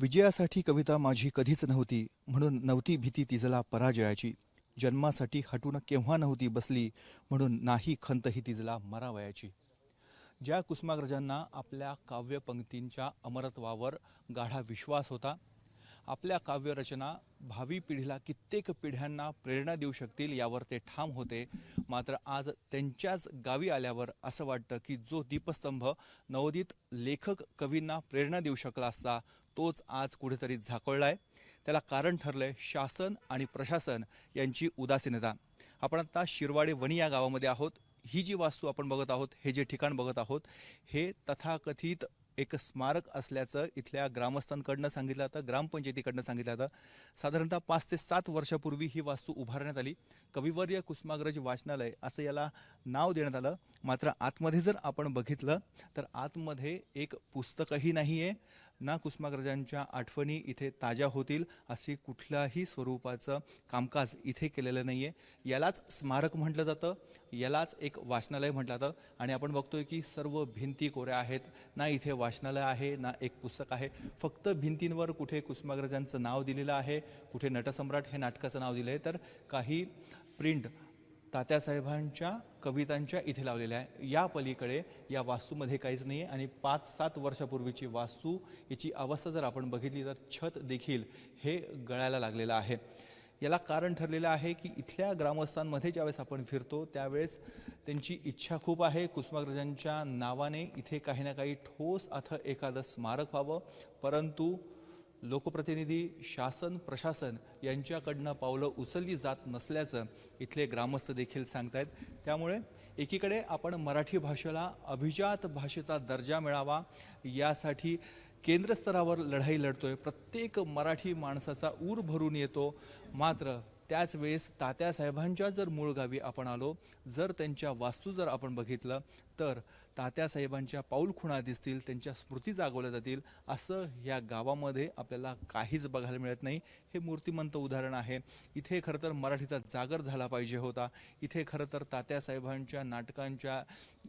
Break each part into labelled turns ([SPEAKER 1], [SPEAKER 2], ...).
[SPEAKER 1] विजयासाठी कविता माझी कधीच नव्हती, म्हणून नव्हती भीती तिजला पराजयाची. जन्मासाठी हटून केव्हा नव्हती बसली, म्हणून नाही खंत ही तिजला मरावयाची. ज्या कुसुमाग्रजांना आपल्या काव्यपंक्तींच्या अमरत्वावर गाढा विश्वास होता, आपल्या काव्यरचना भावी पिढीला कित्येक पिढ्यांना प्रेरणा देऊ शकतील यावर ते ठाम होते. मात्र आज त्यांच्याच गावी आल्यावर असं वाटतं की जो दीपस्तंभ नवोदित लेखक कवींना प्रेरणा देऊ शकला असता, तोच आज कुठेतरी झाकोळलाय. त्याला कारण ठरलंय शासन आणि प्रशासन यांची उदासीनता. आपण आता शिरवाडे वणी या गावामध्ये आहोत. ही जी वास्तू आपण बघत आहोत, हे जे ठिकाण बघत आहोत, हे तथाकथित एक स्मारक असल्याचं इथल्या ग्रामस्थांकडनं सांगितलं जातं, ग्रामपंचायतीकडनं सांगितलं जातं. साधारणतः 5 ते 7 वर्षापूर्वी ही वास्तू उभारण्यात आली. कविवर्य कुसुमाग्रज वाचनालय असं याला नाव देण्यात आलं. मात्र आतमध्ये जर आपण बघितलं तर आतमध्ये एक पुस्तकही नाही आहे ना. कुसुमाग्रजांच्या आठवणी इथे ताज्या होतील अशी कुठल्याही स्वरूपाचं कामकाज इथे केलेलं नाही आहे. यालाच स्मारक म्हटलं जातं, यालाच एक वाचनालय म्हटलं जातं. आणि आपण बघतोय की सर्व भिंती कोऱ्या आहेत. ना इथे वाचनालय आहे ना एक पुस्तक आहे. फक्त भिंतींवर कुठे कुसुमाग्रजांचं नाव दिलेलं आहे, कुठे नटसम्राट हे नाटकाचं नाव दिलं आहे, तर काही प्रिंट तात्यासाहेबांच्या कवितांच्या इथे लावलेल्या आहे. या पलीकडे या वास्तूमध्ये काहीच नाही आहे. आणि 5-7 वर्षापूर्वीची वास्तू, याची अवस्था जर आपण बघितली तर छत देखील हे गळायला लागलेलं आहे. याला कारण ठरलेलं आहे की इथल्या ग्रामस्थांमध्ये ज्यावेळेस आपण फिरतो त्यावेळेस त्यांची इच्छा खूप आहे कुसुमाग्रजांच्या नावाने इथे काही ना काही ठोस एखादं स्मारक व्हावं. परंतु लोकप्रतिनिधी, शासन, प्रशासन यांच्याकडनं पावलं उचलली जात नसल्याचं इथले ग्रामस्थ देखील सांगतायत. त्यामुळे एकीकडे आपण मराठी भाषेला अभिजात भाषेचा दर्जा मिळावा यासाठी केंद्र स्तरावर लढाई लढतोय. प्रत्येक मराठी माणसाचा ऊर भरून येतो. मात्र त्याच वेळेस तात्यासाहेबांच्या जर मूळ गावी आपण आलो, जर त्यांच्या वास्तू जर आपण बघितलं तर तात्यासाहेबांच्या पाऊलखुणा दिसतील, त्यांच्या स्मृती जागवल्या जातील. असं या गावामध्ये आपल्याला काहीच बघायला मिळत नाही. हे मूर्तिमंत उदाहरण आहे. इथे खरं तर मराठीचा जागर झाला पाहिजे होता. इथे खरं तर तात्यासाहेबांच्या नाटकांच्या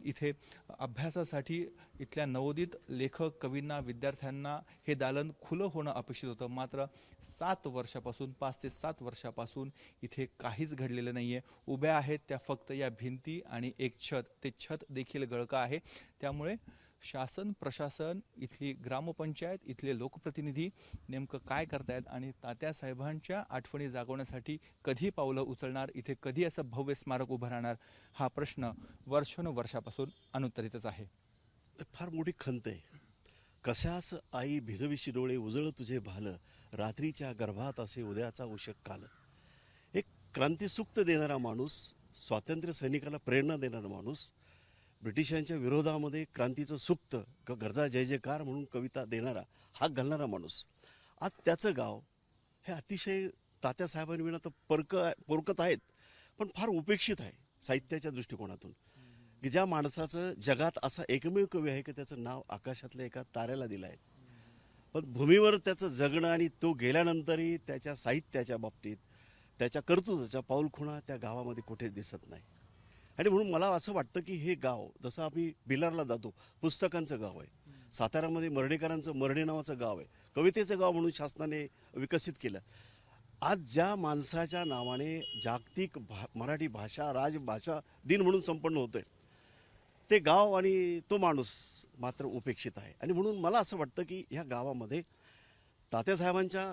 [SPEAKER 1] इथे अभ्यासासाठी इथल्या नवोदित लेखक कवींना, विद्यार्थ्यांना हे दालन खुलं होणं अपेक्षित होतं. मात्र 7 वर्षापासून, 5 ते 7 वर्षापासून इथे काहीच घडलेलं नाही आहे. उभ्या आहेत त्या फक्त या भिंती आणि एक छत. ते छत देखील गळकं आहे. त्यामुळे शासन, प्रशासन, इथली ग्रामपंचायत, इथले लोकप्रतिनिधी नेमकं काय करतायत आणि तात्यासाहेबांच्या आठवणी जागवण्यासाठी कधी पावलं उचलणार, इथे कधी असं भव्य स्मारक उभं राहणार, हा प्रश्न वर्षानुवर्षापासून अनुत्तरितच आहे.
[SPEAKER 2] फार मोठी खंत आहे. कशास आई भिजविशी डोळे उजळ तुझे भाल, रात्रीच्या गर्भात असे उद्याचा उशक काल. एक क्रांतिसूक्त देणारा माणूस, स्वातंत्र्य सैनिकाला प्रेरणा देणारा माणूस, ब्रिटिशांच्या विरोधामध्ये क्रांतीचं सुक्त गरजा जय जयकार म्हणून कविता देणारा, हाक घालणारा माणूस. आज त्याचं गाव हे अतिशय तात्यासाहेबांविना तर पोरकत आहेत, पण फार उपेक्षित आहे साहित्याच्या दृष्टिकोनातून. की ज्या माणसाचं जगात असा एकमेव कवी आहे की त्याचं नाव आकाशातल्या एका ताऱ्याला दिलं आहे, पण भूमीवर त्याचं जगणं आणि तो गेल्यानंतरही त्याच्या साहित्याच्या बाबतीत, त्याच्या कर्तृत्वाच्या पाऊलखुणा त्या गावामध्ये कुठे दिसत नाही. आणि म्हणून मला असं वाटतं की हे गाव, जसं आम्ही बिलारला जातो, पुस्तकांचं गाव आहे. साताऱ्यामध्ये मर्ढेकरांचं मर्ढे नावाचं गाव आहे, कवितेचं गाव म्हणून शासनाने विकसित केलं. आज ज्या माणसाच्या नावाने जागतिक मराठी भाषा राजभाषा दिन म्हणून संपन्न होतं आहे, ते गाव आणि तो माणूस मात्र उपेक्षित आहे. आणि म्हणून मला असं वाटतं की ह्या गावामध्ये तात्यासाहेबांच्या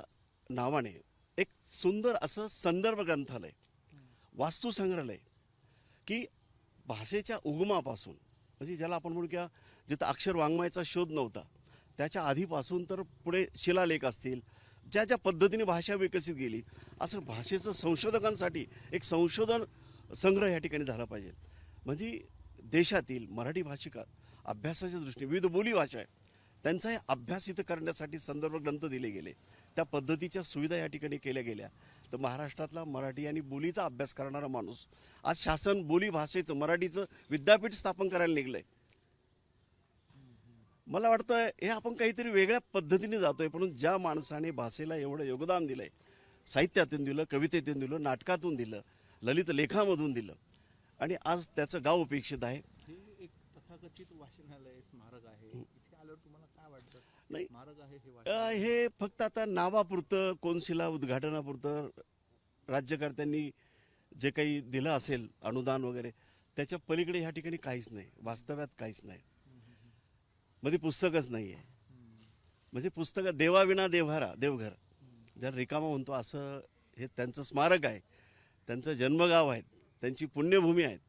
[SPEAKER 2] नावाने एक सुंदर असं संदर्भ ग्रंथालय, वास्तुसंग्रहालय, की भाषेच्या उगमापासून, म्हणजे ज्याला आपण म्हणू की जिथं अक्षर वाङ्मयाचा शोध नव्हता त्याच्या आधीपासून तर पुढे शिलालेख असतील, ज्या ज्या पद्धतीने भाषा विकसित गेली, असं भाषेचं संशोधकांसाठी एक संशोधन संग्रह या ठिकाणी झाला पाहिजे. म्हणजे देशातील मराठी भाषिका अभ्यासाच्या दृष्टीने विविध बोली भाषा आहे, त्यांचाही अभ्यास इथं करण्यासाठी संदर्भ ग्रंथ दिले गेले, त्या पद्धतीच्या सुविधा या ठिकाणी केल्या गेल्या. तर महाराष्ट्रातला मराठी आणि बोलीचा अभ्यास करणारा माणूस आज शासन बोली भाषेचं, मराठीचं विद्यापीठ स्थापन करायला निघलंय. मला वाटतं हे आपण काहीतरी वेगळ्या पद्धतीने जातोय, पण ज्या माणसाने भाषेला एवढं योगदान दिलंय, साहित्यातून दिलं, कवितेतून दिलं, नाटकातून दिलं, ललित लेखामधून दिलं, आणि आज त्याचं गाव उपेक्षित आहे.
[SPEAKER 1] हे एक तथाकथित वाचनालय स्मारक आहे. इथे आल्यावर तुम्हाला काय वाटतं?
[SPEAKER 2] नाही
[SPEAKER 1] स्मारक आहे हे
[SPEAKER 2] हे फक्त आता नावापुरतं कोनशिला उद्घाटनापुरतं राज्यकर्त्यांनी जे काही दिलं असेल अनुदान वगैरे त्याच्या पलीकडे ह्या ठिकाणी काहीच नाही, वास्तव्यात काहीच नाही. मध्ये पुस्तकच नाही आहे. म्हणजे पुस्तकं देवाविना देवघर ज्याला रिकामा म्हणतो असं हे त्यांचं स्मारक आहे, त्यांचं जन्मगाव आहे, त्यांची पुण्यभूमी आहेत.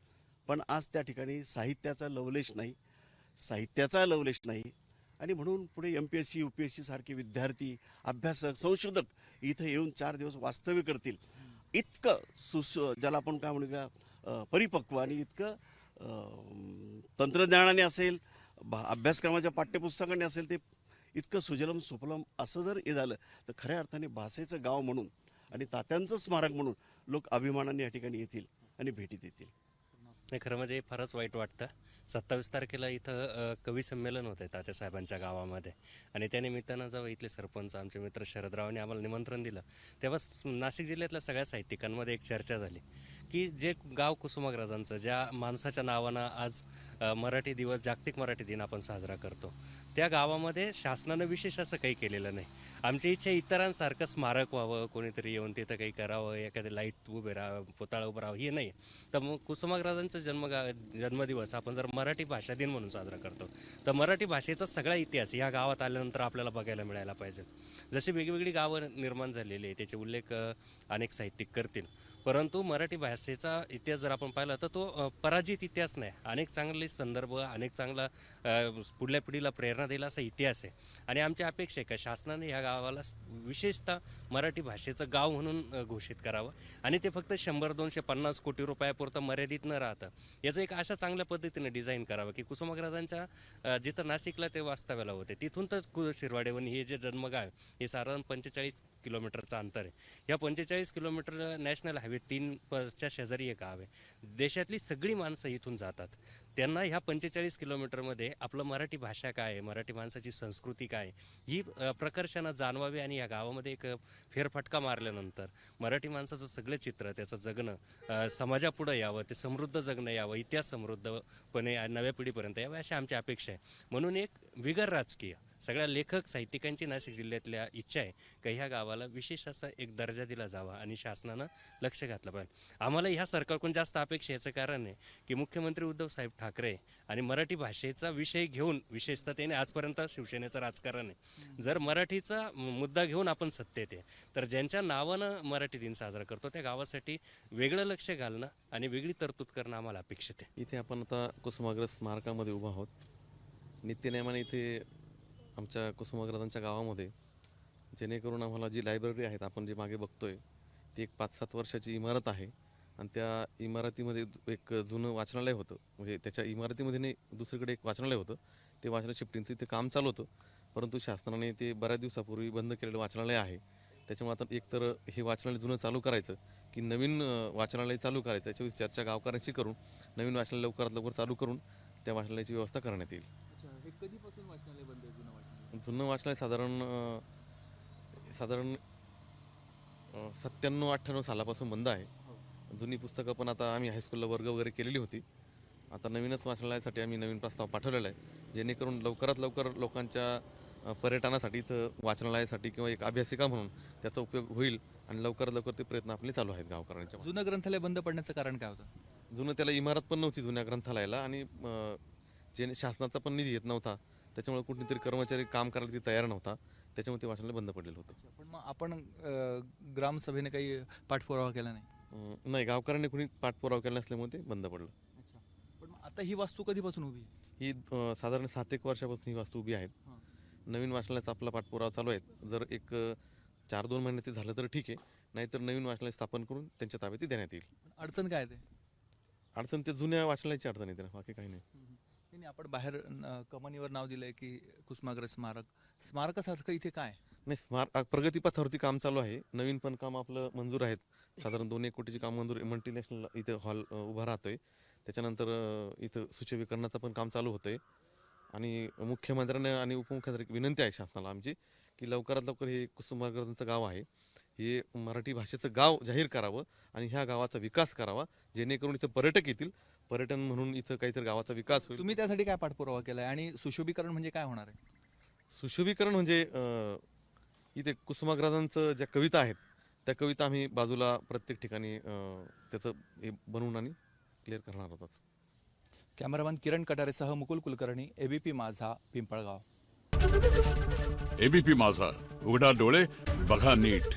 [SPEAKER 2] पण आज त्या ठिकाणी साहित्याचा लवलेश नाही आणि म्हणून पुढे MPSC UPSC सारखे विद्यार्थी अभ्यासक संशोधक इथं येऊन 4 दिवस वास्तव्य करतील. इतकं ज्याला आपण काय म्हणूया परिपक्व आणि इतकं तंत्रज्ञानाने असेल अभ्यासक्रमाच्या पाठ्यपुस्तकाने असेल ते इतकं सुजलम सुफलम असं जर हे झालं तर खऱ्या अर्थाने भाषेचं गाव म्हणून आणि तात्यांचं स्मारक म्हणून लोक अभिमानाने या ठिकाणी येतील आणि भेटी देतील.
[SPEAKER 3] नाही, खरं म्हणजे फारच वाईट वाटतं. 27 तारखेला इथं कवी संमेलन होतं आहे तात्यासाहेबांच्या गावामध्ये आणि त्या निमित्तानं जेव्हा इथले सरपंच आमचे मित्र शरदरावांनी आम्हाला निमंत्रण दिलं तेव्हा नाशिक जिल्ह्यातल्या सगळ्या साहित्यिकांमध्ये एक चर्चा झाली की जे गाव कुसुमाग्रजांचं ज्या माणसाच्या नावानं आज मराठी दिवस जागतिक मराठी दिन आपण साजरा करतो त्या गावामध्ये शासनानं विशेष असं काही केलेलं नाही. आमची इच्छा इतरांसारखं स्मारक व्हावं, कोणीतरी येऊन तिथं काही करावं, एखादे लाईट उभे राहावं, पुतळा उभं राहावं हे नाही. तर मग कुसुमाग्रजांचं जन्मदिवस आपण जर मराठी भाषा दिन म्हणून साजरा करतो तर मराठी भाषेचा सगळा इतिहास या गावात आल्यानंतर आपल्याला बघायला मिळायला पाहिजे. जशी वेगवेगळी गावं निर्माण झालेली आहे त्याचे उल्लेख अनेक साहित्यिक करतील, परंतु मराठी भाषेचा इतिहास जर आपण पाहिला तर तो पराजित इतिहास नाही. अनेक चांगले संदर्भ, अनेक चांगला पुढल्या पिढीला प्रेरणा दिला असा इतिहास आहे आणि आमची अपेक्षा आहे का शासनाने ह्या गावाला विशेषतः मराठी भाषेचं गाव म्हणून घोषित करावं आणि ते फक्त 100-250 कोटी रुपयापुरतं मर्यादित न राहतं याचं एक अशा चांगल्या पद्धतीने डिझाईन करावं की कुसुमाग्रजांच्या जिथं नाशिकला ते वास्तव्याला होते तिथून तर शिरवाडेवणी हे जे जन्मगाव आहे हे साधारण 45 किलोमीटरचं अंतर आहे. या 45 किलोमीटर नॅशनल हायवे 3च्या शेजारी एक गाव आहे. देशातली सगळी माणसं इथून जातात. त्यांना ह्या 45 किलोमीटरमध्ये आपलं मराठी भाषा काय आहे, मराठी माणसाची संस्कृती काय आहे ही प्रकर्षानं जाणवावी आणि या गावामध्ये एक फेरफटका मारल्यानंतर मराठी माणसाचं सगळं चित्र त्याचं जगणं समाजापुढं यावं, ते समृद्ध जगणं यावं, इतिहास समृद्धपणे नव्या पिढीपर्यंत यावं अशी आमची अपेक्षा आहे. म्हणून एक बिगर राजकीय सगळ्या लेखक साहित्यिकांची नाशिक जिल्ह्यातल्या इच्छा आहे की ह्या गावाला विशेष असा एक दर्जा दिला जावा आणि शासनानं लक्ष घातलं पाहिजे. आम्हाला ह्या सरकारकडून जास्त अपेक्षा याचं कारण आहे की मुख्यमंत्री उद्धव साहेब ठाकरे आणि मराठी भाषेचा विषय घेऊन विशेषतः त्याने आजपर्यंत शिवसेनेचं राजकारण आहे. जर मराठीचा मुद्दा घेऊन आपण सत्तेत आहे तर ज्यांच्या नावानं मराठी दिन साजरा करतो त्या गावासाठी वेगळं लक्ष घालणं आणि वेगळी तरतूद करणं आम्हाला अपेक्षित आहे.
[SPEAKER 4] इथे आपण आता कुसुमाग्रज स्मारकामध्ये उभा आहोत. नित्यनेमाने इथे आमच्या कुसुमाग्रजांच्या गावामध्ये जेणेकरून आम्हाला जी लायब्ररी आहेत आपण जे मागे बघतोय ती एक 5-7 वर्षाची इमारत आहे आणि त्या इमारतीमध्ये एक जुनं वाचनालय होतं. म्हणजे त्याच्या इमारतीमध्ये नाही दुसरीकडे एक वाचनालय होतं. ते वाचनालय शिफ्टिंगचं इथे काम चालू होतं, परंतु शासनाने ते बऱ्याच दिवसापूर्वी बंद केलेलं वाचनालय आहे. त्याच्यामुळे आता एकतर हे वाचनालय जुनं चालू करायचं की नवीन वाचनालय चालू करायचं याच्यावर चर्चा गावकऱ्यांशी करून नवीन वाचनालय लवकरात लवकर चालू करून त्या वाचनालयाची व्यवस्था करण्यात येईल.
[SPEAKER 1] हे कधीपासून वाचनालय बंद आहे?
[SPEAKER 4] जुनं वाचनालय साधारण 97-98 सालापासून बंद आहे. जुनी पुस्तकं पण आता आम्ही हायस्कूलला वर्ग वगैरे केलेली होती. आता नवीनच वाचनालयासाठी आम्ही नवीन प्रस्ताव पाठवलेला आहे जेणेकरून लवकरात लवकर लोकांच्या पर्यटनासाठी इथं वाचनालयासाठी किंवा एक अभ्यासिका म्हणून त्याचा उपयोग होईल आणि लवकरात लवकर ते प्रयत्न आपले चालू आहेत गावकऱ्यांच्या.
[SPEAKER 1] जुनं ग्रंथालय बंद पडण्याचं कारण काय होतं?
[SPEAKER 4] जुनं त्याला इमारत पण नव्हती जुन्या ग्रंथालयाला आणि जे शासनाचा पण निधी येत नव्हता त्याच्यामुळे कुठेतरी कर्मचारी काम करायला ती तयार नव्हता, त्याच्यामुळे ते वाचनालय बंद पडलेलं होतं.
[SPEAKER 1] पण मग आपण ग्रामसभेने काही पाठपुरावा केला नाही?
[SPEAKER 4] नाही, गावकऱ्यांनी कुणी पाठपुरावा केला नसल्यामुळे ते बंद पडलं.
[SPEAKER 1] पण मग आता ही वास्तू कधीपासून उभी आहे?
[SPEAKER 4] ही साधारण 7-1 वर्षापासून ही वास्तू उभी आहेत. नवीन वाचनालयाचा आपला पाठपुरावा चालू आहे. जर एक 4-2 महिन्याचे झालं तर ठीक आहे, नाहीतर नवीन वाचनालय स्थापन करून त्यांच्या ताब्यात देण्यात येईल.
[SPEAKER 1] अडचण काय ते?
[SPEAKER 4] अडचण ते जुन्या वाचनालयाची अडचण येते ना, बाकी काही नाही.
[SPEAKER 1] नाही, आपण बाहेर कमानीवर नाव दिलंय की कुसुमाग्रज स्मारकासारखं इथे काय?
[SPEAKER 4] नाही, प्रगतीपथावरती काम चालू आहे. नवीन पण काम आपलं मंजूर आहेत. साधारण 2-1 कोटीचे काम मंजूर मल्टीनॅशनल इथं हॉल उभा राहतोय. त्याच्यानंतर इथं सुशोभीकरणाचं पण काम चालू होतंय आणि मुख्यमंत्र्यांना आणि उपमुख्यमंत्री विनंती आहे शासनाला आमची की लवकरात लवकर हे कुसुमाग्रजांचं गाव आहे हे मराठी भाषेचं गाव जाहीर करावं आणि ह्या गावाचा विकास करावा जेणेकरून इथं पर्यटक येतील. पर्यटन म्हणून इथं काहीतरी गावाचा विकास होईल.
[SPEAKER 1] तुम्ही त्यासाठी काय पाठपुरावा केलाय आणि सुशोभीकरण म्हणजे काय होणार आहे?
[SPEAKER 4] सुशोभीकरण म्हणजे इथे कुसुमाग्रजांचं ज्या कविता आहेत त्या कविता आम्ही बाजूला प्रत्येक ठिकाणी त्याचं हे बनवून आणि क्लिअर करणार होतो.
[SPEAKER 1] कॅमेरामॅन किरण कटारेसह मुकुल कुलकर्णी, एबीपी माझा, पिंपळगाव.
[SPEAKER 5] एबीपी माझा, उघडा डोळे बघा नीट.